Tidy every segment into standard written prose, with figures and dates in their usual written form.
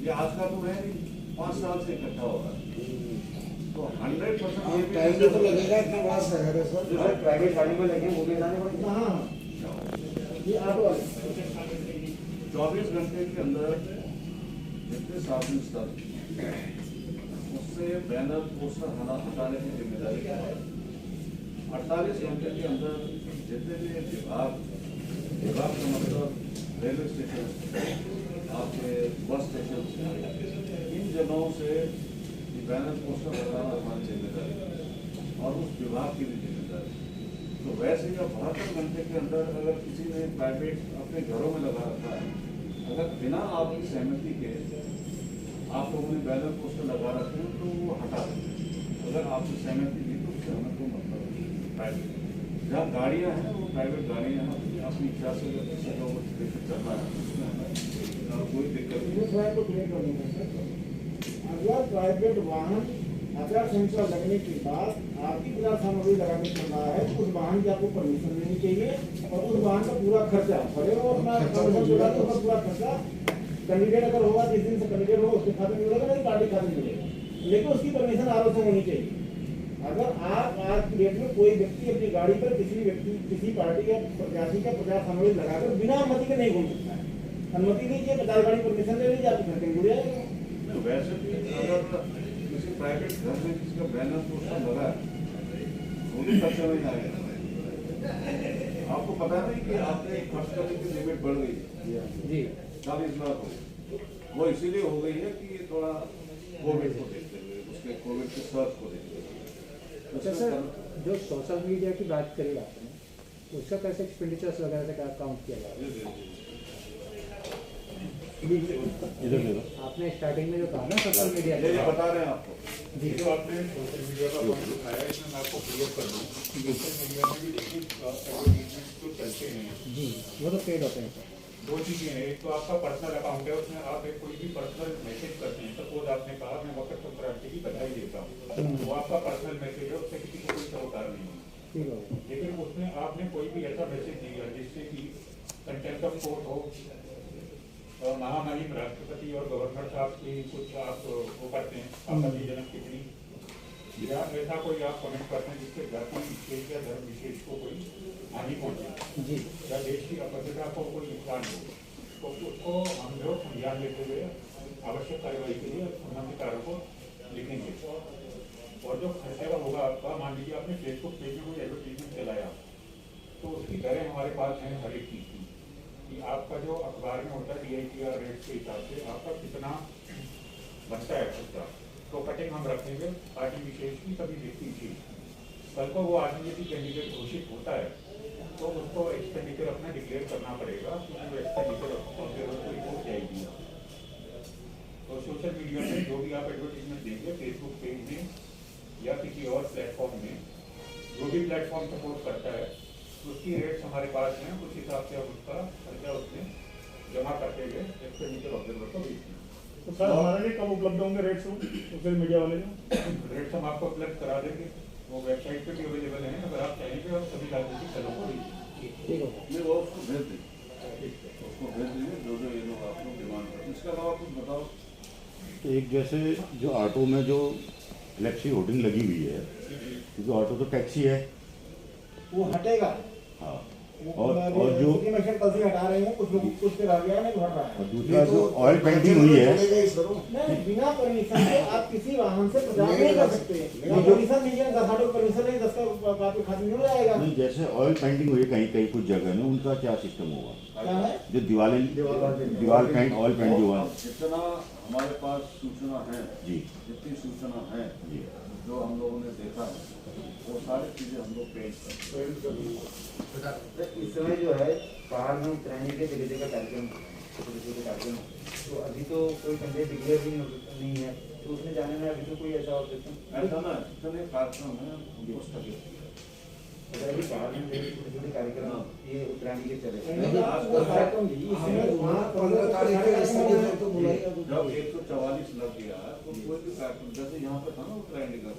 ये आज का तो है नहीं, 5 साल से इकट्ठा हो रहा है। तो 100% टाइम भी तो लगेगा, इतना बड़ा शहर है सर। जो सर प्राइवेट गाड़ी में लगे वो भी लाने पड़ेंगे। हाँ, ये ऑटो वाले 24 घंटे के अंदर जितने साधन स्थल उससे बैनर पोस्टर हटाने की जिम्मेदारी क्या है। 48 घंटे के अंदर जितने भी विभाग का मतलब रेलवे स्टेशन, आपके बस स्टेशन, इन जगहों से बैनर पोस्टर लगाना हमारी जिम्मेदारी और उस विभाग की भी जिम्मेदारी। तो वैसे ही 72 घंटे के अंदर अगर किसी ने प्राइवेट अपने घरों में लगा रखा है, अगर बिना आपकी सहमति के आप लोगों ने बैनर पोस्टर लगा रखे हैं तो वो हटा दें। अगर आपकी सहमति दी तो सहमत को मतलब प्राइवेट जहाँ गाड़ियाँ हैं वो प्राइवेट गाड़ियाँ हैं, अपनी इच्छा से अगर किसी को लेकर चलना है उसमें हमें कोई दिक्कत नहीं। अगर प्राइवेट वाहन आचार संहिता लगने के बाद आपकी पूरा सामग्री लगाने चल रहा है तो उस वाहन की आपको परमिशन लेनी चाहिए और उस वाहन का पूरा खर्चा भले वो अपना उसका पूरा खर्चा कैंडिडेट अगर होगा, जिस दिन से कैंडिडेट होगा उसके खाते में मिलेगा, नहीं पार्टी खाते में मिलेगा, लेकिन उसकी परमिशन आरोप से होनी चाहिए। अगर आप आज की डेट में कोई व्यक्ति अपनी गाड़ी पर किसी पार्टी या प्रत्याशी का प्रचार सामग्री लगाकर बिना अनुमति के नहीं घूम सकता है। अनुमति लीजिए, 50 गाड़ी परमिशन ले लीजिए, आपके घर के जुड़ जाएगा। वैसे भी अगर किसी प्राइवेट घर में किसी का बैनर पोस्टर लगा है वो भी खर्चा नहीं आएगा। आपको पता नहीं कि आपने खर्च करने की लिमिट बढ़ गई है जी, 40 लाख हो। वो इसीलिए हो गई है कि ये थोड़ा कोविड को देखते हुए, उसके कोविड के सर्च को देखते हुए। अच्छा सर, जो सोशल मीडिया की बात करी आपने, उसका कैसे एक्सपेंडिचर्स वगैरह से क्या काउंट किया जाएगा? इधर ले लो। आपने स्टार्टिंग में जो कहा ना सोशल मीडिया, ये बता रहे हैं आपको जी, जो आपने सोशल मीडिया का पॉइंट उठाया, इसमें मैं आपको क्लियर कर दूँ। सोशल मीडिया में भी देखिए एडवर्टीजमेंट जो चलते हैं जी, वो तो पेड होते हैं सर। दो चीज़ें हैं, एक तो आपका पर्सनल अकाउंट है, उसमें आप एक कोई भी पर्सनल मैसेज करते हैं। सपोज आपने कहा मैं मकर संक्रांति की बधाई देता हूँ, वो आपका पर्सनल मैसेज है, उससे किसी को कोई सरोकार नहीं है। ठीक है, लेकिन उसमें आपने कोई भी ऐसा मैसेज दिया जिससे कि कंटेंट ऑफ कोर्ट हो, महामहिम राष्ट्रपति और गवर्नर साहब की कुछ आप वो करते हैं आपत्तिजनक टिप्पणी, या ऐसा कोई आप कमेंट करते हैं जिससे जाति विशेष या धर्म विशेष को कोई हानि पहुँचे जी, या देश की अखंडता को कोई नुकसान हो, तो उसको हम लोग संज्ञान लेते हुए आवश्यक कार्रवाई के लिए संबंधित कार्यों को लिखेंगे। और जो खर्चे का होगा आपका, मान लीजिए आपने फेसबुक पेज में कोई एडवर्टीजमेंट चलाया, तो उसकी दरें हमारे पास हैं हर एक चीज़ की, कि आपका जो अखबार में होता है DITR रेट के हिसाब से आपका कितना बनता है खर्चा, तो कटिंग हम रखेंगे पार्टी विशेष की, सभी व्यक्ति की। कल को वो आदमी यदि कैंडिडेट घोषित होता है तो उसको एक्सपेंडिचर अपना डिक्लेयर करना पड़ेगा, क्योंकि वो एक्सपेंडिचर रिपोर्ट जाएगी। तो सोशल मीडिया में जो भी आप एडवर्टीजमेंट देंगे, फेसबुक पेज में या किसी और प्लेटफॉर्म में, जो भी प्लेटफॉर्म सपोर्ट करता है, उसकी रेट्स हमारे पास हैं, उस हिसाब से हम उसका खर्चा उसमें जमा करते हुए एक्सपेंडिचर ऑब्जर्वर को भेजते हैं। तो सर हमारे लिए कब उपलब्ध होंगे रेट्स सोशल मीडिया वाले जो? रेट्स हम आपको उपलब्ध करा देंगे, वो वेबसाइट पे भी अवेलेबल है, अगर आप चाहेंगे और सभी राजनीतिक दलों को भेजिए। ठीक है, नहीं वो उसको भेज दीजिए, उसको भेज दीजिए जो जो ये लोग आप लोग डिमांड करते हैं। इसके अलावा कुछ बताओ। तो एक जैसे जो ऑटो में जो फ्लेक्सी होर्डिंग लगी हुई है, क्योंकि ऑटो तो टैक्सी है, वो हटेगा। हाँ, और जो कल से हटा रहे हैं, कुछ लोग कुछ पे रह गया नहीं हट रहा है। और दूसरा जो ऑयल पेंटिंग हुई है, नहीं, बिना परमिशन के आप किसी वाहन से प्रचार नहीं कर सकते। परमिशन दीजिए, 10 ऑटो परमिशन नहीं, 10 का आपके खाते में मिल जाएगा। नहीं जैसे ऑयल पेंटिंग हुई है कहीं कहीं कुछ जगह में, उनका क्या सिस्टम होगा? क्या है? जो दीवार पेंट ऑयल पेंट जो हुआ जितना हमारे पास सूचना है जी, जितनी सूचना है जी, जो हम लोगों ने देखा है वो सारी चीजें हम लोग पेश करते हैं। इस समय जो है पहाड़ में उतरने के जगह जगह कार्यक्रम, छोटे छोटे कार्यक्रम, तो अभी तो कोई कैंडिडेट डिक्लेयर भी नहीं है, तो उसमें जाने में अभी तो कोई ऐसा ऑब्जेक्शन ऐसा ना जितने कार्यक्रम है उनको स्थगित किया। अगर अभी पहाड़ में छोटे छोटे कार्यक्रम ये उत्तरायण के चले जब 144 लग गया तो कोई भी कार्यक्रम जैसे यहाँ पे था ना उत्तरायणी का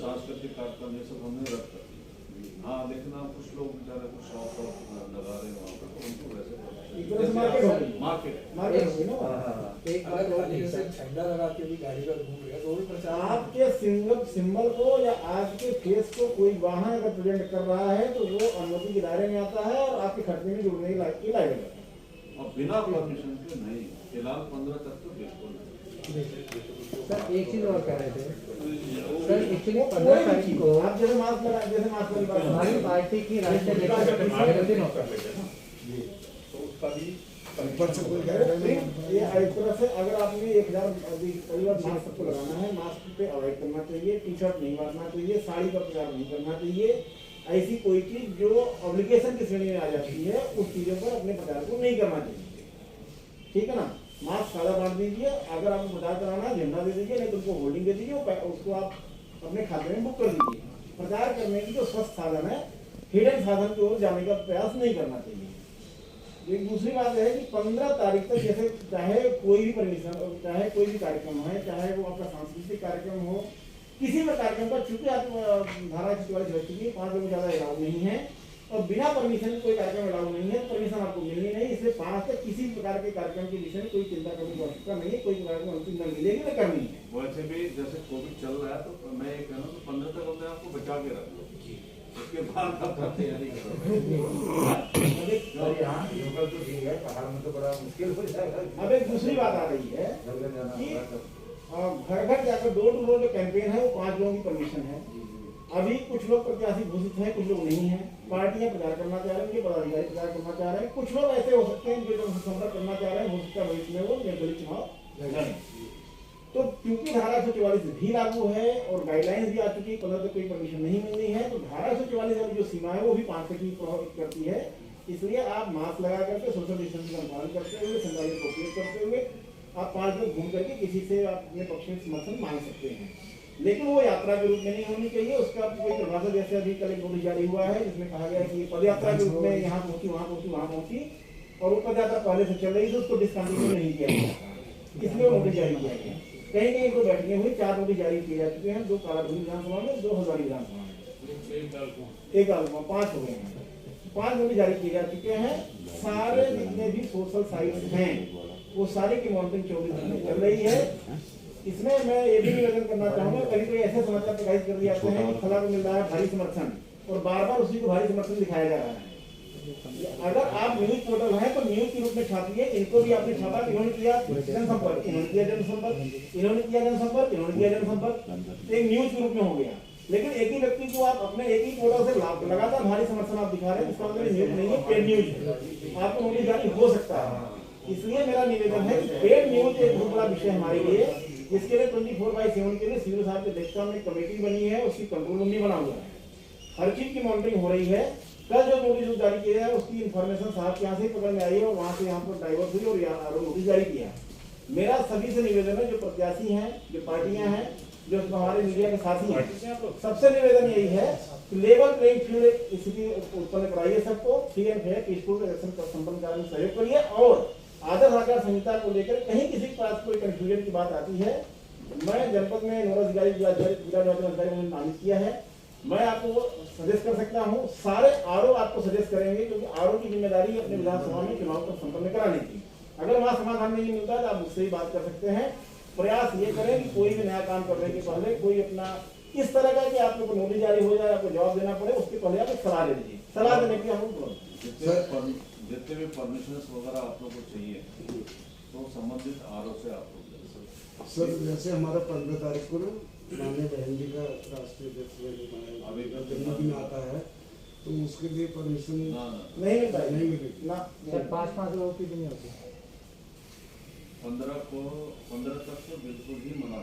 सांस्कृतिक कार्यक्रम ये सब हमने रद्द कर दिया। हाँ लेकिन आप कुछ लोग बेचारे कुछ शौक लगा रहे हैं वहाँ पर, तो उनको वैसे एक तरह से मार्केट हो गई, मार्केट मार्केट हो गई ना। एक बात अगर और खाली थी ऐसे सर, झंडा लगा के भी गाड़ी पर घूम रहे हैं तो भी प्रचार आपके सिंबल को या आपके फेस को कोई वाहन अगर प्रेजेंट कर रहा है तो वो अनुमति के दायरे में आता है और आपके खर्चे में जुड़ने के लायक है। और बिना परमिशन के नहीं, फिलहाल 15 तक तो बिल्कुल नहीं। सर एक चीज और कह रहे थे सर, एक्चुअली वो 15 तारीख को आप जैसे मास्क लगा, जैसे मास्क वाली बात हमारी पार्टी की राष्ट्रीय अध्यक्ष मार्केट दिन कर होता है। लेते हैं ना, तो उसका भी ऊपर से कोई गाइडलाइन नहीं। ये एक तरह से अगर आपने 1000 अभी कई बार मास्क सबको लगाना है, मास्क पे अवॉइड करना चाहिए, टी शर्ट नहीं बांटना चाहिए, साड़ी पर प्रचार नहीं करना चाहिए, ऐसी कोई चीज जो ऑब्लिगेशन की श्रेणी में आ जाती है उस चीजों पर अपने प्रचार को नहीं करना चाहिए, ठीक है ना। मास्क सादा बांट दीजिए, अगर आपको प्रचार कराना है झंडा दे दीजिए, नहीं तो उनको होल्डिंग दे दीजिए, उसको आप अपने खाते में बुक कर दीजिए। प्रचार करने की जो स्वस्थ साधन है, हिडन साधन की ओर जाने का प्रयास नहीं करना चाहिए। एक दूसरी बात है कि 15 तारीख तक जैसे चाहे कोई भी परमिशन, चाहे कोई भी कार्यक्रम है, चाहे वो आपका सांस्कृतिक कार्यक्रम हो, किसी भी कार्यक्रम पर चूंकि आप धारा 44 रख चुकी है, 5 लोग ज़्यादा अलाउ नहीं है और बिना परमिशन कोई कार्यक्रम अलाउ नहीं है, परमिशन आपको मिलनी नहीं, इसलिए 5 तक किसी प्रकार के कार्यक्रम के विषय में कोई चिंता करने की आवश्यकता नहीं है, कोई प्रकार की अनुमति न मिलेगी न करनी है। वैसे भी जैसे कोविड चल रहा है तो मैं ये कह रहा हूँ कि 15 तक अपने आपको बचा के रख लो, उसके बाद आप तैयारी करो। और यहाँ लोकल तो ठीक है, पहाड़ में तो बड़ा मुश्किल हो जाएगा। अब एक दूसरी बात आ रही है कि घर घर जाकर डोर टू डोर जो कैंपेन है वो 5 लोगों की परमिशन है। अभी कुछ लोग प्रत्याशी घोषित हैं, कुछ लोग नहीं हैं, पार्टियां प्रचार करना चाह रही हैं, पदाधिकारी प्रचार करना चाह रहे हैं, कुछ लोग ऐसे हो सकते हैं जो जनसंपर्क करना चाह रहे हैं, हो सकता है भविष्य में वो निर्दलीय चुनाव लड़ें। तो क्योंकि धारा 144 भी लागू है और गाइडलाइंस भी आ चुकी है, 15 तक कोई परमिशन नहीं मिलनी है, तो धारा 144 वाली जो सीमा है वो भी 5 तक ही प्रभावित करती है। इसलिए आप मास्क लगा करके सोशल डिस्टेंसिंग का पालन करते हुए, सैनिटाइजर का उपयोग करते हुए आप 5 लोग घूम करके किसी से आप अपने पक्ष में समर्थन मांग सकते हैं, लेकिन वो यात्रा के रूप में नहीं होनी चाहिए। उसका कोई परिभाषा, जैसे अभी कल एक नोटिस जारी हुआ है जिसमें कहा गया कि पद यात्रा के रूप में यहाँ पहुंची, वहाँ पहुंची, वहाँ पहुंची, और वो पद यात्रा पहले से चल रही थी, उसको डिस्कंटिन्यू नहीं किया गया, इसलिए वो नोटिस जारी किया गया। कहीं कहीं तो बैठकें हुई, 4 नोटिस जारी किए जा चुके हैं, 2 कालाधूरी विधानसभा में, 2 हजारी विधानसभा में, एक 5 हो गए हैं, 5 नोटिस जारी किए जा चुके हैं। सारे जितने भी सोशल साइट्स हैं वो सारे की मॉनिटरिंग 24 घंटे चल रही है। इसमें मैं ये भी निवेदन करना चाहूंगा, कभी कोई ऐसे समाचार प्रकाशित कर दिए जाते हैं कि फला को मिल रहा है भारी समर्थन और बार बार उसी को भारी समर्थन दिखाया जा रहा है। अगर आप न्यूज पोर्टल हैं तो न्यूज के रूप में छापिए। इनको भी आपने छापा, इन्होंने किया जनसंपर्क, इन्होंने किया जनसंपर्क, इन्होंने किया जनसंपर्क, इन्होंने किया जनसंपर्क, तो एक न्यूज के रूप में हो गया। लेकिन एक ही व्यक्ति को आप अपने एक ही पोर्टल से लगातार भारी समर्थन आप दिखा रहे हैं, इसका मतलब न्यूज नहीं है, पेड न्यूज आपको नोटिस जारी हो सकता है। इसलिए मेरा निवेदन है कि पेड न्यूज एक बहुत बड़ा विषय हमारे लिए, जिसके लिए 24/7 के लिए सीओ साहब की अध्यक्षता में कमेटी बनी है, उसकी कंट्रोल रूम भी बना हुआ है, हर चीज की मॉनिटरिंग हो रही है। कल जो नोटिस जारी किया है उसकी इन्फॉर्मेशन साहब के यहाँ से पकड़ में आई है और वहाँ से यहाँ पर डाइवर्ट हुई और यहाँ नोटिस जारी किया। मेरा सभी से निवेदन है, जो प्रत्याशी हैं, जो पार्टियां हैं, जो हमारे मीडिया के साथी हैं, सबसे निवेदन यही है कि लेवल प्लेइंग फील्ड स्थिति उत्पन्न कराइए, सबको free and fair peaceful election का संपन्न कराने में सहयोग करिए। और आदर्श आचार संहिता को लेकर कहीं किसी के पास कोई कंफ्यूजन की बात आती है, मैं जनपद में नोडल अधिकारी ने नामित किया है, मैं आपको सजेस्ट कर सकता हूं, सारे आरओ आपको सजेस्ट करेंगे, क्योंकि आरओ की जिम्मेदारी है अपने विधानसभा में चुनाव को संपन्न कराने की। अगर वहां समाधान नहीं मिलता तो आप मुझसे ही बात कर सकते हैं। प्रयास ये करें कि कोई भी नया काम करने के पहले कोई अपना इस तरह का कि आप लोग को नोटिस जारी हो जाए, आपको जवाब देना पड़े, उसके पहले आप एक सलाह दे दीजिए। सलाह देने की हम जितने भी परमिशन वगैरह आप लोग को चाहिए तो संबंधित आरओ से आप लोग सर जैसे हमारा 15 तारीख को ना माननीय बहन जी का राष्ट्रीय अभी जन्मदिन आता है, तो उसके लिए परमिशन नहीं मिलता है, नहीं मिलेगी ना सर 5-5 लोगों की भी नहीं होती। 15 तक तो बिल्कुल ही मना।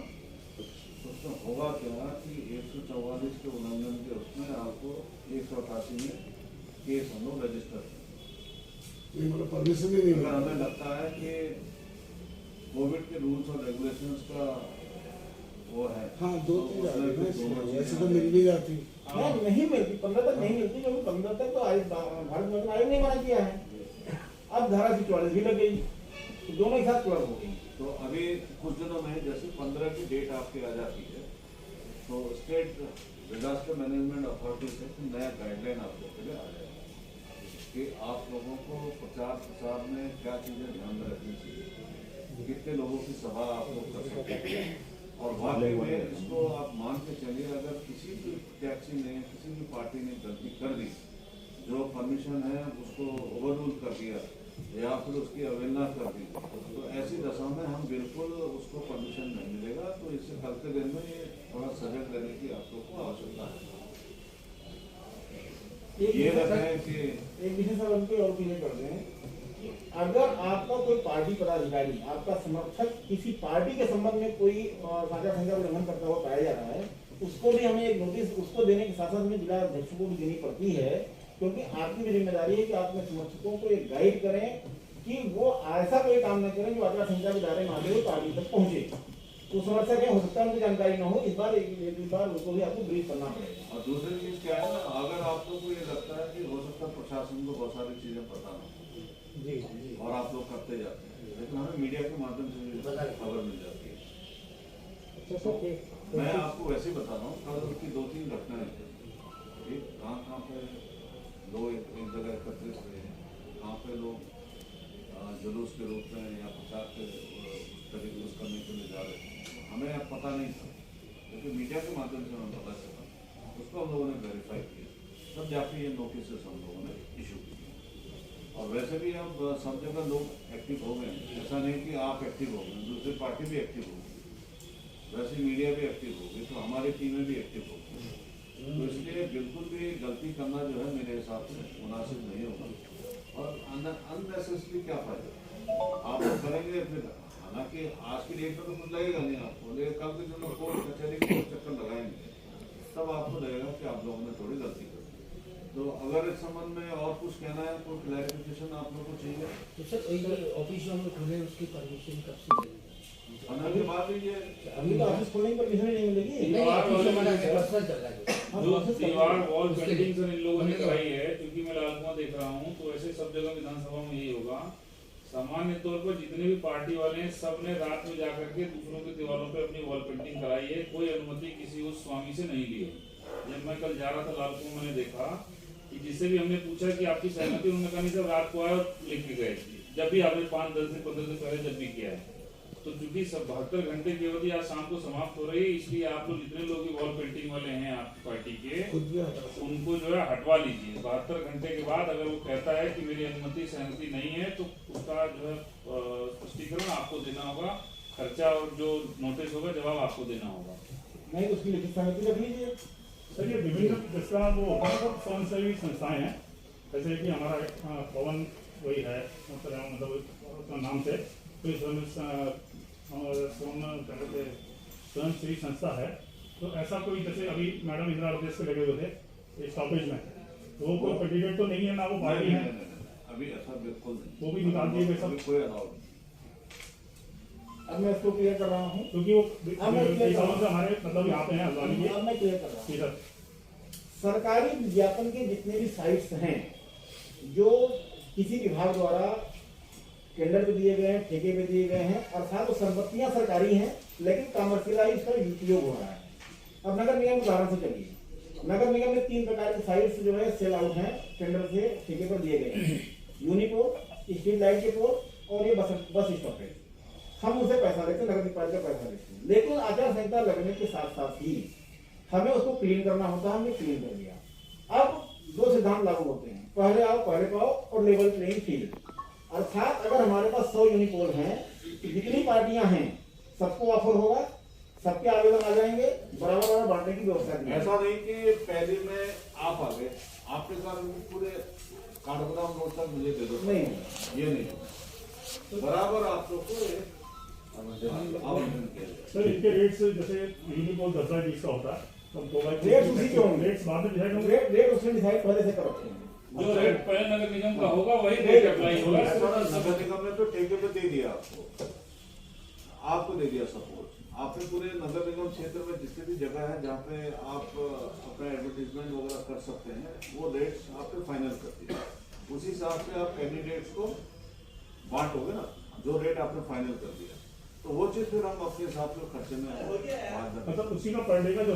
उसमें होगा क्या कि 144 के उल्लंघन के उसमें आपको 188 में केस हम लोग रजिस्टर, मतलब परमिशन ही नहीं अगर मिलेगी। हमें लगता है कि कोविड के रूल्स और रेगुलेशंस का वो है, हाँ, 2-3 तो उसमें आदमी दोनों हैं, ऐसे चीजें तो मिल भी जाती। नहीं मिलती, 15 तक नहीं मिलती, क्योंकि 15 तक तो भारत निर्वाचन आयोग ने मना किया है। अब धारा 144 भी लग गई, तो दोनों एक साथ क्लब हो गई। तो अभी कुछ दिनों में जैसे 15 की डेट आपकी आ जाती है, तो स्टेट डिजास्टर मैनेजमेंट अथॉरिटी से नया गाइडलाइन आप लोग के लिए आ जाएगा। कि आप लोगों को प्रचार प्रसार में क्या चीज़ें ध्यान में रखनी चाहिए, कितने लोगों की सभा आप लोग कर सकते हैं। और वाकई में इसको आप मान के चलिए, अगर किसी भी टैक्सी ने, किसी भी पार्टी ने गलती कर दी, जो परमिशन है उसको ओवररूल कर दिया या फिर उसकी अवहेलना कर दी, तो ऐसी दशा में हम बिल्कुल उसको परमिशन नहीं मिलेगा। तो इससे कल के दिन में ये थोड़ा सजग रहने की आप लोग को आवश्यकता है। ये रखें कि एक विषय सर उनके और क्लियर कर दें, अगर आपका कोई पार्टी पदाधिकारी, आपका समर्थक किसी पार्टी के संबंध में कोई आचार संहिता उल्लंघन करता हुआ पाया जा रहा है, उसको भी हमें एक नोटिस उसको देने के साथ साथ हमें जिला अध्यक्षों को भी देनी पड़ती है, क्योंकि आपकी भी जिम्मेदारी है कि आप अपने समर्थकों को एक गाइड करें कि वो ऐसा कोई काम न करें जो आचार संहिता के दायरे में आते हुए पार्टी तक पहुंचे। तो समर्थक है, हो सकता है उनकी जानकारी न हो, इस बार एक बार उनको भी आपको ब्रीफ करना पड़ेगा। और दूसरी चीज क्या है ना, अगर आप लोग को ये लगता है कि हो सकता है प्रशासन को बहुत सारी चीजें पता ना हो जी और आप लोग करते जाते हैं, लेकिन हमें मीडिया के माध्यम से भी खबर मिल जाती है। अच्छा सर, मैं आपको वैसे ही बता रहा हूँ, कल उसकी 2-3 घटनाएं थी। एक कहाँ पे लोग एक जगह एकत्रित हुए हैं, कहाँ पे लोग जुलूस के रूप में या प्रचार के तरीके यूज करने के लिए जा रहे हैं, हमें अब पता नहीं था, लेकिन मीडिया के माध्यम से हमें पता चला, उसको हम लोगों ने वेरीफाई किया, तब जाके ये नोटिस हम लोगों ने इशू किया। और वैसे भी अब सब जगह लोग एक्टिव हो गए हैं, ऐसा नहीं कि आप एक्टिव हो गए, दूसरी पार्टी भी एक्टिव हो गई, वैसे मीडिया भी एक्टिव हो गई, तो हमारी टीमें भी एक्टिव हो गई। तो इसलिए बिल्कुल भी गलती करना जो है मेरे हिसाब से मुनासिब नहीं होगा। और अननेसेसरी क्या फायदा आप लोग करेंगे, फिर हालांकि आज की डेट में तो कुछ लगेगा नहीं आपको, लेकिन कल के दिन कोर्ट कचहरी के चक्कर लगाएंगे, तब आपको लगेगा कि आप लोगों ने थोड़ी गलती कर दी। तो अगर इस संबंध में और कुछ कहना है, कोई क्लैरिफिकेशन आप लोग को चाहिए, तो सर एक ऑफिस जो हम खुले उसकी परमिशन कब से मिलेगी? खाना के बाद ही ये अभी तो ऑफिस खोलने की परमिशन नहीं मिलेगी। नहीं, ऑफिस में मना है, पर्सनल चल रहा है। जो दीवार वॉल पेंटिंग सर इन लोगों ने कराई है, क्योंकि मैं लाल कुआं देख रहा हूँ, तो ऐसे सब जगह विधानसभा में यही होगा। सामान्य तौर पर जितने भी पार्टी वाले हैं, सब ने रात में जाकर के दूसरों की दीवारों पे अपनी वॉल पेंटिंग कराई है, कोई अनुमति किसी उस स्वामी से नहीं ली है। जब मैं कल जा रहा था लाल कुआं, मैंने देखा कि जिससे भी हमने पूछा कि आपकी सहमति, उन्होंने कहा नहीं सर, रात को आए और लिख के गए। जब भी आपने 5-10 दिन 15 दिन पहले जब भी किया है, तो चूंकि 72 घंटे की अवधि आज शाम को समाप्त हो रही है, इसलिए आप लोग जितने लोग वॉल पेंटिंग वाले हैं आपकी पार्टी के, उनको जो है हटवा लीजिए। 72 घंटे के बाद अगर वो कहता है कि मेरी अनुमति सहमति नहीं है, तो उसका जो है स्पष्टीकरण आपको देना होगा, खर्चा और जो नोटिस होगा जवाब आपको देना होगा। नहीं, उसकी लिखित सहमति रख लीजिए। सर ये विभिन्न जिसका वो स्वयंसेवी संस्थाएं हैं, जैसे कि हमारा पवन वही है, मतलब उसका नाम से स्वयंसेवी संस्था है। तो ऐसा कोई, जैसे अभी मैडम इंदिरा प्रदेश के लगे हुए थे स्टॉपेज में, वो कोई कैंडिडेट तो नहीं है ना, वो पार्टी है, अभी ऐसा बिल्कुल नहीं, वो भी निकाल दिए गए सब, कोई अलाउ नहीं। अब मैं इसको क्लियर कर रहा हूँ, क्योंकि वो कई सालों से हमारे मतलब यहाँ पे हैं हल्द्वानी के। अब मैं क्लियर कर रहा हूँ। जी सर, सरकारी विज्ञापन के जितने भी साइट्स हैं जो किसी विभाग द्वारा टेंडर पे दिए गए हैं, ठेके पे दिए गए हैं, अर्थात वो संपत्तियां सरकारी हैं, लेकिन कमर्शियलाइज का उपयोग हो रहा है। अब नगर निगम उदाहरण से चलिए, नगर निगम में 3 प्रकार की साइट्स जो है सेल आउट हैं, टेंडर से ठेके पर दिए गए हैं, यूनिपोल, स्ट्रीट लाइट के पोल और ये बस स्टॉपेज। हम उनसे पैसा लेते हैं, नगर निगम पैसा लेते हैं, लेकिन आचार संहिता लगने के साथ साथ ही हमें उसको क्लीन करना होता है। हमने क्लीन कर दिया। अब 2 सिद्धांत लागू होते हैं, पहले आओ पहले पाओ और लेवल प्लेइंग फील्ड। अर्थात अगर हमारे पास 100 यूनिपोल हैं, जितनी पार्टियां हैं सबको ऑफर होगा, सबके आवेदन आ जाएंगे, बराबर बांटने की व्यवस्था की। ऐसा नहीं कि पहले में आप आ गए, आपके कारण पूरे काठगोदाम रोड तक मुझे दे दो, नहीं, ये नहीं, बराबर आप लोग को आवंटन किया जाए। सर इनके रेट्स जैसे यूनिपोल 10,20 का होता है, तो 2/3 रेट उसी के होंगे, रेट्स बाद में डिसाइड होंगे। रेट उसने डिसाइड पहले से कर रखे हैं। जो रेट पहले नगर निगम का होगा वही रेट अप्लाई होगा। नगर निगम ने तो ठेके पे दे दिया आपको दे दिया सपोर्ट। आपने पूरे नगर निगम क्षेत्र में जितनी भी जगह है जहाँ पे आप अपना एडवर्टीजमेंट वगैरह कर सकते हैं, वो रेट्स आपने फाइनल कर दिए। उसी हिसाब से आप कैंडिडेट्स को बांटोगे ना, जो रेट आपने फाइनल कर दिया, तो वो चीज़ फिर हम अपने हिसाब से खर्चे में मतलब उसी का पर डे का जो